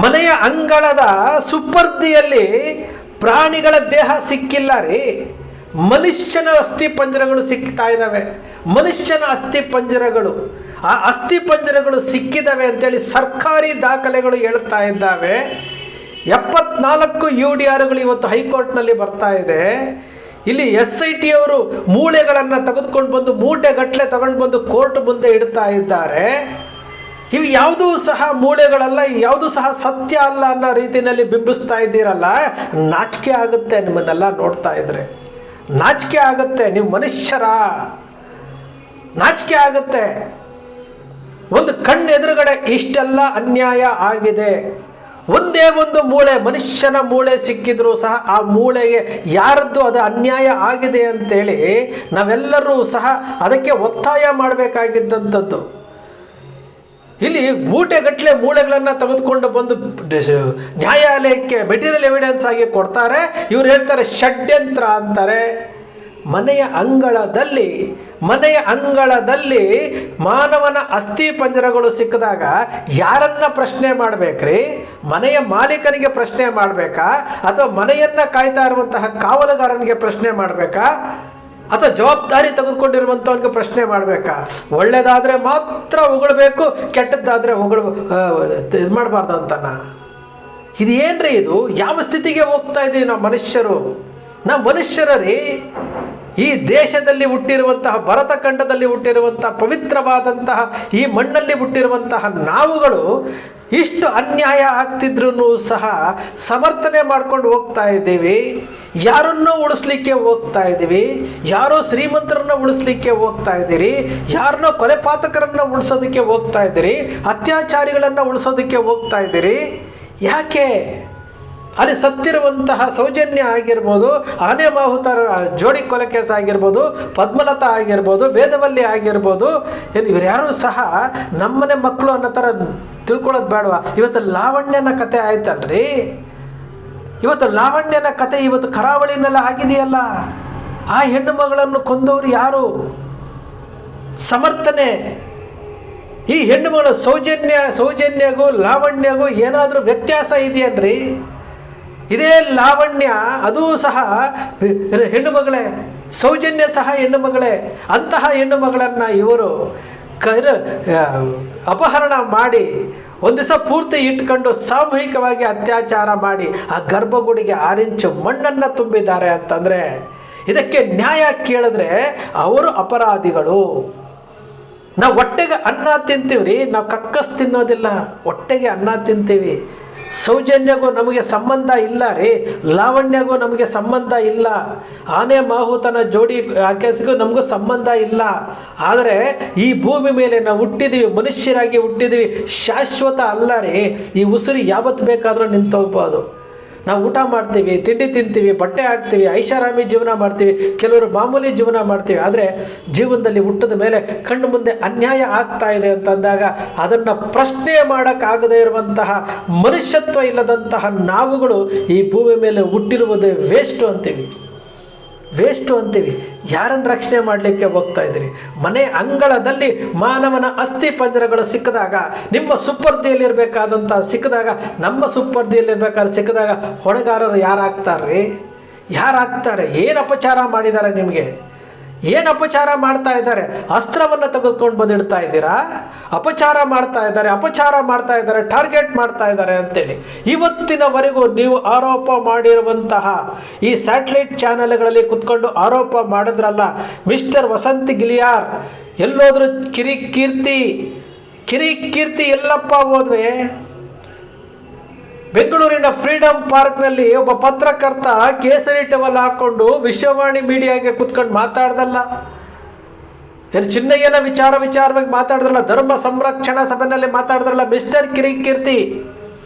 ಮನೆಯ ಅಂಗಳದ ಸುಪರ್ದಿಯಲ್ಲಿ ಪ್ರಾಣಿಗಳ ದೇಹ ಸಿಕ್ಕಿಲ್ಲ ರೀ, ಮನುಷ್ಯನ ಅಸ್ಥಿಪಂಜರಗಳು ಸಿಗ್ತಾ ಇದ್ದಾವೆ. ಮನುಷ್ಯನ ಅಸ್ಥಿಪಂಜರಗಳು, ಆ ಅಸ್ಥಿಪಂಜರಗಳು ಸಿಕ್ಕಿದ್ದಾವೆ ಅಂತೇಳಿ ಸರ್ಕಾರಿ ದಾಖಲೆಗಳು ಹೇಳ್ತಾ ಇದ್ದಾವೆ. 74 UDRಗಳು ಇವತ್ತು ಹೈಕೋರ್ಟ್ನಲ್ಲಿ ಬರ್ತಾ ಇದೆ. ಇಲ್ಲಿ SIT ಅವರು ಮೂಳೆಗಳನ್ನು ತೆಗೆದುಕೊಂಡು ಬಂದು ಮೂಟೆಗಟ್ಟಲೆ ತಗೊಂಡು ಬಂದು ಕೋರ್ಟ್ ಮುಂದೆ ಇಡ್ತಾ ಇದ್ದಾರೆ. ಇವು ಯಾವುದೂ ಸಹ ಮೂಳೆಗಳಲ್ಲ, ಯಾವುದೂ ಸಹ ಸತ್ಯ ಅಲ್ಲ ಅನ್ನೋ ರೀತಿಯಲ್ಲಿ ಬಿಂಬಿಸ್ತಾ ಇದ್ದೀರಲ್ಲ. ನಾಚಿಕೆ ಆಗುತ್ತೆ ನಿಮ್ಮನ್ನೆಲ್ಲ ನೋಡ್ತಾ ಇದ್ರೆ, ನಾಚಿಕೆ ಆಗುತ್ತೆ. ನೀವು ಮನುಷ್ಯರ ನಾಚಿಕೆ ಆಗುತ್ತೆ. ಒಂದು ಕಣ್ಣು ಎದುರುಗಡೆ ಇಷ್ಟೆಲ್ಲ ಅನ್ಯಾಯ ಆಗಿದೆ. ಒಂದೇ ಒಂದು ಮೂಳೆ, ಮನುಷ್ಯನ ಮೂಳೆ ಸಿಕ್ಕಿದ್ರೂ ಸಹ ಆ ಮೂಳೆಗೆ ಯಾರದ್ದು ಅದು ಅನ್ಯಾಯ ಆಗಿದೆ ಅಂತೇಳಿ ನಾವೆಲ್ಲರೂ ಸಹ ಅದಕ್ಕೆ ಒತ್ತಾಯ ಮಾಡಬೇಕಾಗಿದ್ದಂಥದ್ದು. ಇಲ್ಲಿ ಮೂಟೆಗಟ್ಟಲೆ ಮೂಳೆಗಳನ್ನು ತೆಗೆದುಕೊಂಡು ಬಂದು ನ್ಯಾಯಾಲಯಕ್ಕೆ ಮೆಟೀರಿಯಲ್ ಎವಿಡೆನ್ಸ್ ಆಗಿ ಕೊಡ್ತಾರೆ. ಇವ್ರು ಹೇಳ್ತಾರೆ ಷಡ್ಯಂತ್ರ ಅಂತಾರೆ. ಮನೆಯ ಅಂಗಳದಲ್ಲಿ ಮಾನವನ ಅಸ್ಥಿಪಂಜರಗಳು ಸಿಕ್ಕಿದಾಗ ಯಾರನ್ನ ಪ್ರಶ್ನೆ ಮಾಡಬೇಕ್ರಿ? ಮನೆಯ ಮಾಲೀಕನಿಗೆ ಪ್ರಶ್ನೆ ಮಾಡಬೇಕಾ, ಅಥವಾ ಮನೆಯನ್ನ ಕಾಯ್ತಾ ಇರುವಂತಹ ಕಾವಲುಗಾರನಿಗೆ ಪ್ರಶ್ನೆ ಮಾಡಬೇಕಾ, ಅಥವಾ ಜವಾಬ್ದಾರಿ ತೆಗೆದುಕೊಂಡಿರುವಂಥವನಿಗೆ ಪ್ರಶ್ನೆ ಮಾಡಬೇಕಾ? ಒಳ್ಳೇದಾದರೆ ಮಾತ್ರ ಹೊಗಳಬೇಕು, ಕೆಟ್ಟದ್ದಾದರೆ ಇದು ಮಾಡಬಾರ್ದು ಅಂತನ. ಇದು ಏನ್ರಿ ಇದು? ಯಾವ ಸ್ಥಿತಿಗೆ ಹೋಗ್ತಾ ಇದ್ದೀವಿ ನಾವು ಮನುಷ್ಯರು? ನಾವು ಮನುಷ್ಯರೇ. ಈ ದೇಶದಲ್ಲಿ ಹುಟ್ಟಿರುವಂತಹ, ಭರತ ಖಂಡದಲ್ಲಿ ಹುಟ್ಟಿರುವಂತಹ, ಪವಿತ್ರವಾದಂತಹ ಈ ಮಣ್ಣಲ್ಲಿ ಹುಟ್ಟಿರುವಂತಹ ನಾವುಗಳು ಇಷ್ಟು ಅನ್ಯಾಯ ಆಗ್ತಿದ್ರೂ ಸಹ ಸಮರ್ಥನೆ ಮಾಡ್ಕೊಂಡು ಹೋಗ್ತಾ ಇದ್ದೀವಿ. ಯಾರನ್ನೋ ಉಳಿಸ್ಲಿಕ್ಕೆ ಹೋಗ್ತಾ ಇದ್ದೀವಿ, ಯಾರೋ ಶ್ರೀಮಂತರನ್ನ ಉಳಿಸ್ಲಿಕ್ಕೆ ಹೋಗ್ತಾ ಇದ್ದೀರಿ, ಯಾರನ್ನೋ ಕೊಲೆಪಾತಕರನ್ನು ಉಳಿಸೋದಕ್ಕೆ ಹೋಗ್ತಾ ಇದ್ದೀರಿ, ಅತ್ಯಾಚಾರಿಗಳನ್ನು ಉಳಿಸೋದಕ್ಕೆ ಹೋಗ್ತಾ ಇದ್ದೀರಿ. ಯಾಕೆ? ಅಲ್ಲಿ ಸತ್ತಿರುವಂತಹ ಸೌಜನ್ಯ ಆಗಿರ್ಬೋದು, ಆನೆ ಮಾಹುತರ ಜೋಡಿ ಕೊಲೆ ಕೇಸ್ ಆಗಿರ್ಬೋದು, ಪದ್ಮಲತಾ ಆಗಿರ್ಬೋದು, ವೇದವಲ್ಲಿ ಆಗಿರ್ಬೋದು, ಇವ್ರು ಯಾರೂ ಸಹ ನಮ್ಮನೆ ಮಕ್ಕಳು ಅನ್ನೋ ಥರ ತಿಳ್ಕೊಳ್ಳೋದು ಬೇಡವಾ? ಇವತ್ತು ಲಾವಣ್ಯನ ಕತೆ ಆಯ್ತಲ್ರಿ, ಇವತ್ತು ಲಾವಣ್ಯನ ಕತೆ ಇವತ್ತು ಕರಾವಳಿನೆಲ್ಲ ಆಗಿದೆಯಲ್ಲ. ಆ ಹೆಣ್ಣು ಮಗಳನ್ನು ಕೊಂದವರು ಯಾರು? ಸಮರ್ಥನೆ. ಈ ಹೆಣ್ಣು ಮಗಳು ಸೌಜನ್ಯಗೂ ಲಾವಣ್ಯಗೂ ಏನಾದರೂ ವ್ಯತ್ಯಾಸ ಇದೆಯನ್ರಿ? ಇದೇ ಲಾವಣ್ಯ ಅದೂ ಸಹ ಹೆಣ್ಣು ಮಗಳೇ, ಸೌಜನ್ಯ ಸಹ ಹೆಣ್ಣು ಮಗಳೇ. ಅಂತಹ ಹೆಣ್ಣು ಮಗಳನ್ನು ಇವರು ಅಪಹರಣ ಮಾಡಿ ಒಂದು ದಿವಸ ಪೂರ್ತಿ ಇಟ್ಕೊಂಡು ಸಾಮೂಹಿಕವಾಗಿ ಅತ್ಯಾಚಾರ ಮಾಡಿ ಆ ಗರ್ಭಗುಡಿಗೆ 6 ಇಂಚು ಮಣ್ಣನ್ನು ತುಂಬಿದ್ದಾರೆ ಅಂತಂದರೆ ಇದಕ್ಕೆ ನ್ಯಾಯ ಕೇಳಿದ್ರೆ ಅವರು ಅಪರಾಧಿಗಳು. ನಾವು ಹೊಟ್ಟೆಗೆ ಅನ್ನ ತಿಂತೀವ್ರಿ, ನಾವು ಕಕ್ಕಸ್ ತಿನ್ನೋದಿಲ್ಲ, ಹೊಟ್ಟೆಗೆ ಅನ್ನ ತಿಂತೀವಿ. ಸೌಜನ್ಯಗೂ ನಮಗೆ ಸಂಬಂಧ ಇಲ್ಲ ರೀ, ಲಾವಣ್ಯಗೂ ನಮಗೆ ಸಂಬಂಧ ಇಲ್ಲ, ಆನೆ ಮಾಹುತನ ಜೋಡಿ ಕೇಸಿಗೂ ನಮಗೂ ಸಂಬಂಧ ಇಲ್ಲ. ಆದರೆ ಈ ಭೂಮಿ ಮೇಲೆ ನಾವು ಹುಟ್ಟಿದ್ದೀವಿ, ಮನುಷ್ಯರಾಗಿ ಹುಟ್ಟಿದ್ದೀವಿ, ಶಾಶ್ವತ ಅಲ್ಲ ರೀ. ಈ ಉಸಿರು ಯಾವತ್ತು ಬೇಕಾದರೂ ನಿಂತೋಗ್ಬೋದು. ನಾವು ಊಟ ಮಾಡ್ತೀವಿ, ತಿಂಡಿ ತಿಂತೀವಿ, ಬಟ್ಟೆ ಹಾಕ್ತೀವಿ, ಐಷಾರಾಮಿ ಜೀವನ ಮಾಡ್ತೀವಿ, ಕೆಲವರು ಮಾಮೂಲಿ ಜೀವನ ಮಾಡ್ತೀವಿ. ಆದರೆ ಜೀವನದಲ್ಲಿ ಹುಟ್ಟಿದ ಮೇಲೆ ಕಣ್ಣು ಮುಂದೆ ಅನ್ಯಾಯ ಆಗ್ತಾ ಇದೆ ಅಂತಂದಾಗ ಅದನ್ನು ಪ್ರಶ್ನೆ ಮಾಡೋಕ್ಕಾಗದೇ ಇರುವಂತಹ ಮನುಷ್ಯತ್ವ ಇಲ್ಲದಂತಹ ನಾವುಗಳು ಈ ಭೂಮಿ ಮೇಲೆ ಹುಟ್ಟಿರುವುದೇ ವೇಸ್ಟು ಅಂತೀವಿ. ಯಾರನ್ನು ರಕ್ಷಣೆ ಮಾಡಲಿಕ್ಕೆ ಹೋಗ್ತಾ ಇದ್ದೀರಿ? ಮನೆ ಅಂಗಳದಲ್ಲಿ ಮಾನವನ ಅಸ್ಥಿ ಪಂಜರಗಳು ಸಿಕ್ಕಿದಾಗ, ನಿಮ್ಮ ಸುಪರ್ದಿಯಲ್ಲಿರಬೇಕಾದಂಥ ಸಿಕ್ಕಿದಾಗ, ನಮ್ಮ ಸುಪರ್ದಿಯಲ್ಲಿರ್ಬೇಕಾದ್ರೆ ಸಿಕ್ಕಿದಾಗ ಹೊಣೆಗಾರರು ಯಾರಾಗ್ತಾರೆ? ಏನು ಅಪಚಾರ ಮಾಡಿದ್ದಾರೆ ನಿಮಗೆ? ಏನು ಅಪಚಾರ ಮಾಡ್ತಾ ಇದ್ದಾರೆ? ಅಸ್ತ್ರವನ್ನು ತೆಗೆದುಕೊಂಡು ಬಂದಿಡ್ತಾ ಇದ್ದೀರಾ? ಅಪಚಾರ ಮಾಡ್ತಾ ಇದ್ದಾರೆ, ಟಾರ್ಗೆಟ್ ಮಾಡ್ತಾ ಇದ್ದಾರೆ ಅಂತೇಳಿ ಇವತ್ತಿನವರೆಗೂ ನೀವು ಆರೋಪ ಮಾಡಿರುವಂತಹ ಈ ಸ್ಯಾಟಲೈಟ್ ಚಾನೆಲ್ಗಳಲ್ಲಿ ಕುತ್ಕೊಂಡು ಆರೋಪ ಮಾಡಿದ್ರಲ್ಲ, ಮಿಸ್ಟರ್ ವಸಂತ್ ಗಿಲಿಯಾರ್ ಎಲ್ಲೋದ್ರು? ಕಿರಿಕೀರ್ತಿ ಎಲ್ಲಪ್ಪ ಹೋದ್ವೆ? ಬೆಂಗಳೂರಿನ ಫ್ರೀಡಮ್ ಪಾರ್ಕ್ನಲ್ಲಿ ಒಬ್ಬ ಪತ್ರಕರ್ತ ಕೇಸರಿ ಟವಲ್ ಹಾಕೊಂಡು ವಿಶ್ವವಾಣಿ ಮೀಡಿಯಾಗೆ ಕುತ್ಕೊಂಡು ಮಾತಾಡ್ದಲ್ಲ, ಚಿನ್ನಯ್ಯನ ವಿಚಾರವಾಗಿ ಮಾತಾಡಿದ್ರಲ್ಲ, ಧರ್ಮ ಸಂರಕ್ಷಣಾ ಸಭೆಯಲ್ಲಿ ಮಾತಾಡಿದ್ರಲ್ಲ, ಮಿಸ್ಟರ್ ಕಿರಿಕೀರ್ತಿ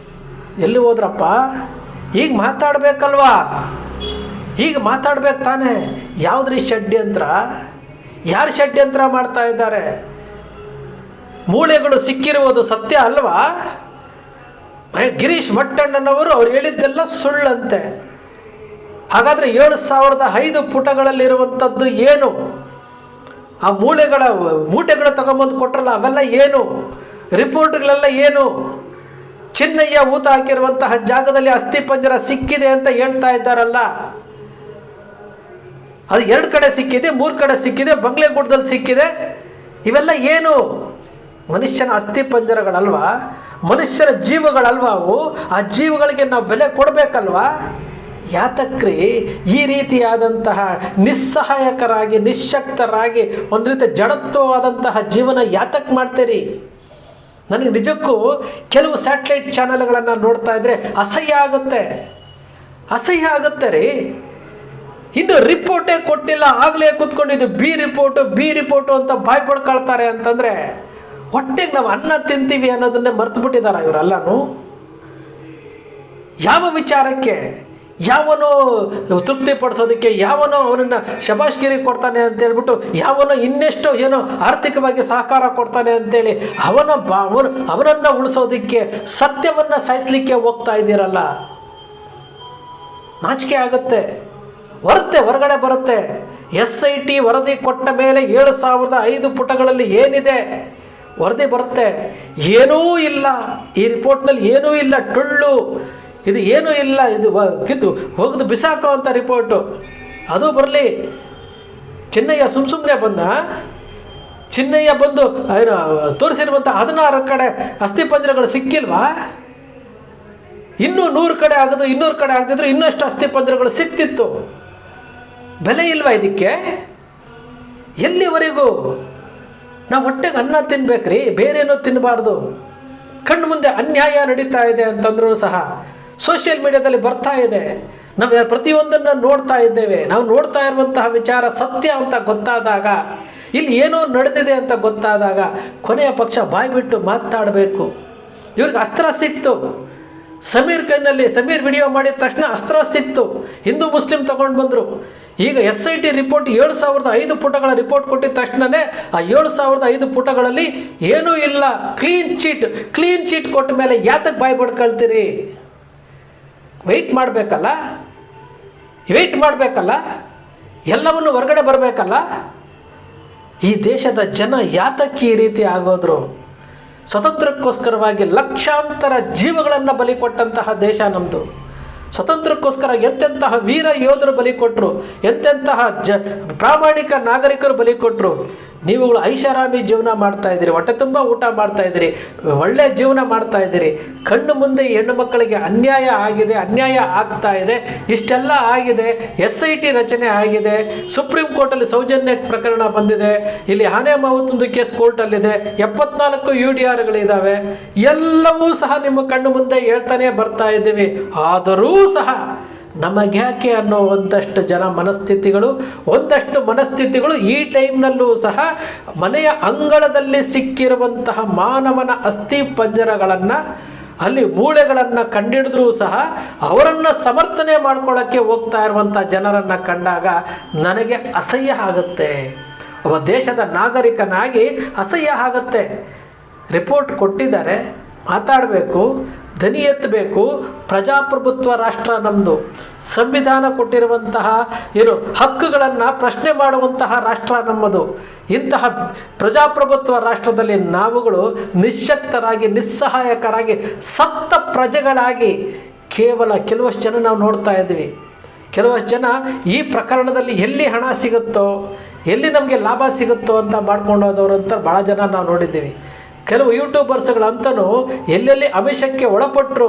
ಎಲ್ಲಿ ಹೋದ್ರಪ್ಪ? ಈಗ ಮಾತಾಡ್ಬೇಕಲ್ವಾ? ಈಗ ಮಾತಾಡ್ಬೇಕು ತಾನೆ. ಯಾವುದ್ರಿ ಷಡ್ಯಂತ್ರ? ಯಾರು ಷಡ್ಯಂತ್ರ ಮಾಡ್ತಾ ಇದ್ದಾರೆ? ಮೂಳೆಗಳು ಸಿಕ್ಕಿರುವುದು ಸತ್ಯ ಅಲ್ವಾ? ಗಿರೀಶ್ ಮಟ್ಟಣ್ಣನವರು ಅವ್ರು ಹೇಳಿದ್ದೆಲ್ಲ ಸುಳ್ಳಂತೆ. ಹಾಗಾದರೆ 7005 ಪುಟಗಳಲ್ಲಿರುವಂಥದ್ದು ಏನು? ಆ ಮೂಟೆಗಳು ತಗೊಂಬಂದು ಕೊಟ್ರಲ್ಲ, ಅವೆಲ್ಲ ಏನು? ರಿಪೋರ್ಟ್ಗಳೆಲ್ಲ ಏನು? ಚಿನ್ನಯ್ಯ ಊತ ಹಾಕಿರುವಂತಹ ಜಾಗದಲ್ಲಿ ಅಸ್ಥಿಪಂಜರ ಸಿಕ್ಕಿದೆ ಅಂತ ಹೇಳ್ತಾ ಇದ್ದಾರಲ್ಲ, ಅದು 2 ಕಡೆ ಸಿಕ್ಕಿದೆ, 3 ಕಡೆ ಸಿಕ್ಕಿದೆ, ಬಂಗ್ಲೆಗೂಡದಲ್ಲಿ ಸಿಕ್ಕಿದೆ. ಇವೆಲ್ಲ ಏನು? ಮನುಷ್ಯನ ಅಸ್ಥಿಪಂಜರಗಳಲ್ವಾ? ಮನುಷ್ಯರ ಜೀವಗಳಲ್ವಾ ಅವು? ಆ ಜೀವಗಳಿಗೆ ನಾವು ಬೆಲೆ ಕೊಡಬೇಕಲ್ವಾ? ಯಾತಕ್ರಿ ಈ ರೀತಿಯಾದಂತಹ ನಿಸ್ಸಹಾಯಕರಾಗಿ, ನಿಶ್ಶಕ್ತರಾಗಿ, ಒಂದು ರೀತಿ ಜಡತ್ವವಾದಂತಹ ಜೀವನ ಯಾತಕ್ಕೆ ಮಾಡ್ತೀರಿ? ನನಗೆ ನಿಜಕ್ಕೂ ಕೆಲವು ಸ್ಯಾಟಲೈಟ್ ಚಾನೆಲ್ಗಳನ್ನು ನೋಡ್ತಾ ಇದ್ರೆ ಅಸಹ್ಯ ಆಗುತ್ತೆ ರೀ. ಇನ್ನು ರಿಪೋರ್ಟೇ ಕೊಟ್ಟಿಲ್ಲ, ಆಗಲೇ ಕೂತ್ಕೊಂಡಿದ್ದು ಬಿ ರಿಪೋರ್ಟು ಅಂತ ಬಾಯ್ ಪಡ್ಕೊಳ್ತಾರೆ ಅಂತಂದರೆ ಹೊಟ್ಟೆಗೆ ನಾವು ಅನ್ನ ತಿಂತೀವಿ ಅನ್ನೋದನ್ನೇ ಮರ್ತು ಬಿಟ್ಟಿದ್ದಾರೆ ಇವರೆಲ್ಲನೂ. ಯಾವ ವಿಚಾರಕ್ಕೆ? ಯಾವನೋ ತೃಪ್ತಿಪಡಿಸೋದಕ್ಕೆ, ಯಾವನೋ ಅವನನ್ನು ಶಬಾಷ್ಗಿರಿ ಕೊಡ್ತಾನೆ ಅಂತೇಳ್ಬಿಟ್ಟು, ಯಾವನೋ ಇನ್ನೆಷ್ಟೋ ಏನೋ ಆರ್ಥಿಕವಾಗಿ ಸಹಕಾರ ಕೊಡ್ತಾನೆ ಅಂತೇಳಿ ಅವನನ್ನು ಉಳಿಸೋದಕ್ಕೆ, ಸತ್ಯವನ್ನು ಸಾಯಿಸಲಿಕ್ಕೆ ಹೋಗ್ತಾ ಇದ್ದೀರಲ್ಲ. ನಾಚಿಕೆ ಆಗುತ್ತೆ. ಹೊರಗಡೆ ಬರುತ್ತೆ. SIT ವರದಿ ಕೊಟ್ಟ ಮೇಲೆ 7,005 ಪುಟಗಳಲ್ಲಿ ಏನಿದೆ ವರದಿ ಬರುತ್ತೆ. ಏನೂ ಇಲ್ಲ ಈ ರಿಪೋರ್ಟ್ನಲ್ಲಿ, ಏನೂ ಇಲ್ಲ, ಟೊಳ್ಳು, ಇದು ಏನೂ ಇಲ್ಲ, ಇದು ಕಿತ್ತು ಹೋಗದು ಬಿಸಾಕೋ ಅಂತ ರಿಪೋರ್ಟು. ಅದು ಬರಲಿ. ಚಿನ್ನಯ್ಯ ಸುಮ್ಮನೆ ಚಿನ್ನಯ್ಯ ಬಂದು ತೋರಿಸಿರುವಂಥ 16 ಕಡೆ ಅಸ್ಥಿಪಂಜರಗಳು ಸಿಕ್ಕಿಲ್ವಾ? ಇನ್ನೂ 100 ಕಡೆ ಆಗೋದು, 200 ಕಡೆ ಆಗದಿದ್ರು ಇನ್ನಷ್ಟು ಅಸ್ಥಿಪಂಜರಗಳು ಸಿಕ್ತಿತ್ತು. ಬೆಲೆ ಇಲ್ವಾ ಇದಕ್ಕೆ? ಎಲ್ಲಿವರೆಗೂ ನಾವು ಹೊಟ್ಟೆಗೆ ಅನ್ನ ತಿನ್ಬೇಕ್ರಿ, ಬೇರೇನೋ ತಿನ್ನಬಾರ್ದು. ಕಣ್ಣು ಮುಂದೆ ಅನ್ಯಾಯ ನಡೀತಾ ಇದೆ ಅಂತಂದ್ರೂ ಸಹ ಸೋಷಿಯಲ್ ಮೀಡಿಯಾದಲ್ಲಿ ಬರ್ತಾ ಇದೆ. ನಾವು ಪ್ರತಿಯೊಂದನ್ನು ನೋಡ್ತಾ ಇದ್ದೇವೆ. ನಾವು ನೋಡ್ತಾ ಇರುವಂತಹ ವಿಚಾರ ಸತ್ಯ ಅಂತ ಗೊತ್ತಾದಾಗ, ಇಲ್ಲಿ ಏನೋ ನಡೆದಿದೆ ಅಂತ ಗೊತ್ತಾದಾಗ ಕೊನೆಯ ಪಕ್ಷ ಬಾಯ್ಬಿಟ್ಟು ಮಾತಾಡಬೇಕು. ಇವ್ರಿಗೆ ಅಸ್ತ್ರ ಸಿಕ್ತು. ಸಮೀರ್ ಕೈನಲ್ಲಿ, ಸಮೀರ್ ವಿಡಿಯೋ ಮಾಡಿದ ತಕ್ಷಣ ಅಸ್ತ್ರ ಸಿಕ್ತು. ಹಿಂದೂ ಮುಸ್ಲಿಂ ತಗೊಂಡು ಬಂದರು. ಈಗ SIT ರಿಪೋರ್ಟ್ 7,005 ಪುಟಗಳ ರಿಪೋರ್ಟ್ ಕೊಟ್ಟಿದ ತಕ್ಷಣವೇ ಆ 7,005 ಪುಟಗಳಲ್ಲಿ ಏನೂ ಇಲ್ಲ, ಕ್ಲೀನ್ ಚೀಟ್ ಕೊಟ್ಟ ಮೇಲೆ ಯಾತಕ್ಕೆ ಬಾಯಿ ಬಡ್ಕೊಳ್ತೀರಿ? ವೆಯ್ಟ್ ಮಾಡಬೇಕಲ್ಲ, ಎಲ್ಲವನ್ನು ಹೊರಗಡೆ ಬರಬೇಕಲ್ಲ. ಈ ದೇಶದ ಜನ ಯಾತಕ್ಕೆ ಈ ರೀತಿ ಆಗೋದ್ರು? ಸ್ವತಂತ್ರಕ್ಕೋಸ್ಕರವಾಗಿ ಲಕ್ಷಾಂತರ ಜೀವಗಳನ್ನು ಬಲಿ ಕೊಟ್ಟಂತಹ ದೇಶ ನಮ್ಮದು. ಸ್ವತಂತ್ರಕ್ಕೋಸ್ಕರ ಎಂತೆಂತಹ ವೀರ ಯೋಧರು ಬಲಿ ಕೊಟ್ಟರು, ಎಂತೆಂತಹ ಪ್ರಾಮಾಣಿಕ ನಾಗರಿಕರು ಬಲಿ ಕೊಟ್ಟರು. ನೀವುಗಳು ಐಷಾರಾಮಿ ಜೀವನ ಮಾಡ್ತಾ ಇದ್ದೀರಿ, ಹೊಟ್ಟೆ ತುಂಬ ಊಟ ಮಾಡ್ತಾ ಇದ್ದೀರಿ, ಒಳ್ಳೆಯ ಜೀವನ ಮಾಡ್ತಾ ಇದ್ದೀರಿ. ಕಣ್ಣು ಮುಂದೆ ಹೆಣ್ಣು ಮಕ್ಕಳಿಗೆ ಅನ್ಯಾಯ ಆಗ್ತಾ ಇದೆ. ಇಷ್ಟೆಲ್ಲ ಆಗಿದೆ. SIT ರಚನೆ ಆಗಿದೆ. ಸುಪ್ರೀಂ ಕೋರ್ಟಲ್ಲಿ ಸೌಜನ್ಯ ಪ್ರಕರಣ ಬಂದಿದೆ. ಇಲ್ಲಿ ಆನೆ ಮಾವುತೊಂದು ಕೇಸ್ ಕೋರ್ಟಲ್ಲಿದೆ. 74 UDRಗಳಿದ್ದಾವೆ. ಎಲ್ಲವೂ ಸಹ ನಿಮ್ಮ ಕಣ್ಣು ಮುಂದೆ ಹೇಳ್ತಾನೆ ಬರ್ತಾ ಇದ್ದೀವಿ. ಆದರೂ ಸಹ ನಮಗ್ಯಾಕೆ ಅನ್ನೋ ಒಂದಷ್ಟು ಮನಸ್ಥಿತಿಗಳು ಈ ಟೈಮ್ನಲ್ಲೂ ಸಹ ಮನೆಯ ಅಂಗಳದಲ್ಲಿ ಸಿಕ್ಕಿರುವಂತಹ ಮಾನವನ ಅಸ್ಥಿ ಪಂಜರಗಳನ್ನು, ಅಲ್ಲಿ ಮೂಳೆಗಳನ್ನು ಕಂಡಿಡಿದ್ರೂ ಸಹ ಅವರನ್ನು ಸಮರ್ಥನೆ ಮಾಡ್ಕೊಳ್ಳೋಕ್ಕೆ ಹೋಗ್ತಾ ಇರುವಂಥ ಜನರನ್ನು ಕಂಡಾಗ ನನಗೆ ಅಸಹ್ಯ ಆಗುತ್ತೆ. ಒಬ್ಬ ದೇಶದ ನಾಗರಿಕನಾಗಿ ಅಸಹ್ಯ ಆಗುತ್ತೆ. ರಿಪೋರ್ಟ್ ಕೊಟ್ಟಿದ್ದಾರೆ, ಮಾತಾಡಬೇಕು, ಧ್ವನಿ ಎತ್ತಬೇಕು. ಪ್ರಜಾಪ್ರಭುತ್ವ ರಾಷ್ಟ್ರ ನಮ್ಮದು. ಸಂವಿಧಾನ ಕೊಟ್ಟಿರುವಂತಹ ಹಕ್ಕುಗಳನ್ನು ಪ್ರಶ್ನೆ ಮಾಡುವಂತಹ ರಾಷ್ಟ್ರ ನಮ್ಮದು. ಇಂತಹ ಪ್ರಜಾಪ್ರಭುತ್ವ ರಾಷ್ಟ್ರದಲ್ಲಿ ನಾವುಗಳು ನಿಶ್ಶಕ್ತರಾಗಿ, ನಿಸ್ಸಹಾಯಕರಾಗಿ, ಸತ್ತ ಪ್ರಜೆಗಳಾಗಿ ಕೇವಲ ಕೆಲವಷ್ಟು ಜನ ನಾವು ನೋಡ್ತಾ ಇದ್ವಿ. ಕೆಲವಷ್ಟು ಜನ ಈ ಪ್ರಕರಣದಲ್ಲಿ ಎಲ್ಲಿ ಹಣ ಸಿಗುತ್ತೋ, ಎಲ್ಲಿ ನಮಗೆ ಲಾಭ ಸಿಗುತ್ತೋ ಅಂತ ಮಾಡ್ಕೊಂಡು ಹೋದವರು ಅಂತ ಭಾಳ ಜನ ನಾವು ನೋಡಿದ್ದೀವಿ. ಕೆಲವು ಯೂಟ್ಯೂಬರ್ಸ್ಗಳಂತನೂ ಎಲ್ಲೆಲ್ಲಿ ಆಮಿಷಕ್ಕೆ ಒಳಪಟ್ಟರು,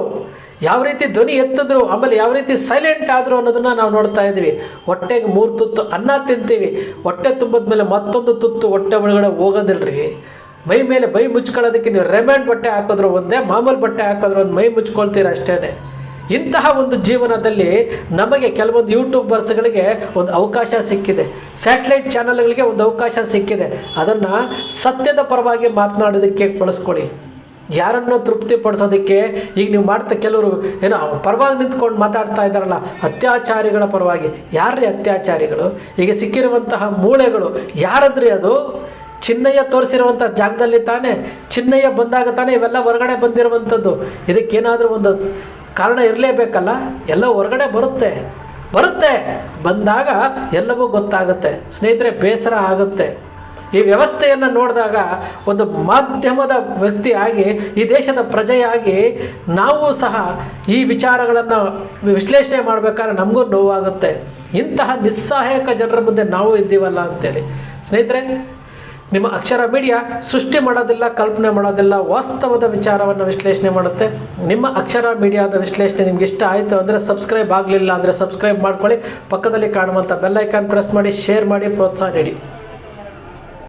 ಯಾವ ರೀತಿ ಧ್ವನಿ ಎತ್ತಿದ್ರು, ಆಮೇಲೆ ಯಾವ ರೀತಿ ಸೈಲೆಂಟ್ ಆದರು ಅನ್ನೋದನ್ನು ನಾವು ನೋಡ್ತಾ ಇದ್ವಿ. ಹೊಟ್ಟೆಗೆ 3 ತುತ್ತು ಅನ್ನ ತಿಂತೀವಿ, ಹೊಟ್ಟೆ ತುಂಬಿದ ಮೇಲೆ ಮತ್ತೊಂದು ತುತ್ತು ಹೊಟ್ಟೆ ಒಳಗಡೆ ಹೋಗೋದಿಲ್ರಿ. ಮೈ ಮೇಲೆ ಮೈ ಮುಚ್ಕೊಳ್ಳೋದಕ್ಕೆ ನೀವು ರೆಮಂಡ್ ಬಟ್ಟೆ ಹಾಕಿದ್ರು ಒಂದೇ, ಮಾಮೂಲು ಬಟ್ಟೆ ಹಾಕಿದ್ರು ಒಂದು ಮೈ ಮುಚ್ಕೊಳ್ತೀರ ಅಷ್ಟೇ. ಇಂತಹ ಒಂದು ಜೀವನದಲ್ಲಿ ನಮಗೆ ಕೆಲವೊಂದು ಯೂಟ್ಯೂಬರ್ಸ್ಗಳಿಗೆ ಒಂದು ಅವಕಾಶ ಸಿಕ್ಕಿದೆ, ಸ್ಯಾಟಲೈಟ್ ಚಾನಲ್ಗಳಿಗೆ ಒಂದು ಅವಕಾಶ ಸಿಕ್ಕಿದೆ. ಅದನ್ನು ಸತ್ಯದ ಪರವಾಗಿ ಮಾತನಾಡೋದಕ್ಕೆ ಬಳಸ್ಕೊಳ್ಳಿ. ಯಾರನ್ನೋ ತೃಪ್ತಿಪಡಿಸೋದಕ್ಕೆ ಈಗ ನೀವು ಮಾಡ್ತಾ ಕೆಲವರು ಏನೋ ಪರವಾಗಿ ನಿಂತ್ಕೊಂಡು ಮಾತಾಡ್ತಾ ಇದ್ದಾರಲ್ಲ, ಅತ್ಯಾಚಾರಿಗಳ ಪರವಾಗಿ. ಯಾರ್ರೀ ಅತ್ಯಾಚಾರಿಗಳು? ಈಗ ಸಿಕ್ಕಿರುವಂತಹ ಮೂಳೆಗಳು ಯಾರದ್ರಿ? ಅದು ಚಿನ್ನಯ್ಯ ತೋರಿಸಿರುವಂಥ ಜಾಗದಲ್ಲಿ ತಾನೇ, ಚಿನ್ನಯ್ಯ ಬಂದಾಗ ತಾನೇ ಇವೆಲ್ಲ ಹೊರಗಡೆ ಬಂದಿರುವಂಥದ್ದು. ಇದಕ್ಕೇನಾದರೂ ಒಂದು ಕಾರಣ ಇರಲೇಬೇಕಲ್ಲ. ಎಲ್ಲ ಹೊರಗಡೆ ಬರುತ್ತೆ. ಬಂದಾಗ ಎಲ್ಲವೂ ಗೊತ್ತಾಗುತ್ತೆ. ಸ್ನೇಹಿತರೆ, ಬೇಸರ ಆಗುತ್ತೆ. ಈ ವ್ಯವಸ್ಥೆಯನ್ನು ನೋಡಿದಾಗ ಒಂದು ಮಾಧ್ಯಮದ ವ್ಯಕ್ತಿಯಾಗಿ ಈ ದೇಶದ ಪ್ರಜೆಯಾಗಿ ನಾವು ಸಹ ಈ ವಿಚಾರಗಳನ್ನು ವಿಶ್ಲೇಷಣೆ ಮಾಡಬೇಕಾದ್ರೆ ನಮಗೂ ನೋವಾಗುತ್ತೆ. ಇಂತಹ ನಿಸ್ಸಹಾಯಕ ಜನರ ಮುಂದೆ ನಾವು ಇದ್ದೀವಲ್ಲ ಅಂತೇಳಿ. ಸ್ನೇಹಿತರೆ, ನಿಮ್ಮ ಅಕ್ಷರ ಮೀಡಿಯಾ ಸೃಷ್ಟಿ ಮಾಡೋದಿಲ್ಲ, ಕಲ್ಪನೆ ಮಾಡೋದಿಲ್ಲ, ವಾಸ್ತವದ ವಿಚಾರವನ್ನು ವಿಶ್ಲೇಷಣೆ ಮಾಡುತ್ತೆ. ನಿಮ್ಮ ಅಕ್ಷರ ಮೀಡಿಯಾದ ವಿಶ್ಲೇಷಣೆ ನಿಮ್ಗೆ ಇಷ್ಟ ಆಯಿತು ಅಂದರೆ ಸಬ್ಸ್ಕ್ರೈಬ್ ಆಗಲಿಲ್ಲ ಅಂದರೆ ಸಬ್ಸ್ಕ್ರೈಬ್ ಮಾಡ್ಕೊಳ್ಳಿ. ಪಕ್ಕದಲ್ಲಿ ಕಾಣುವಂಥ ಬೆಲ್ ಐಕಾನ್ ಪ್ರೆಸ್ ಮಾಡಿ, ಶೇರ್ ಮಾಡಿ, ಪ್ರೋತ್ಸಾಹ ನೀಡಿ.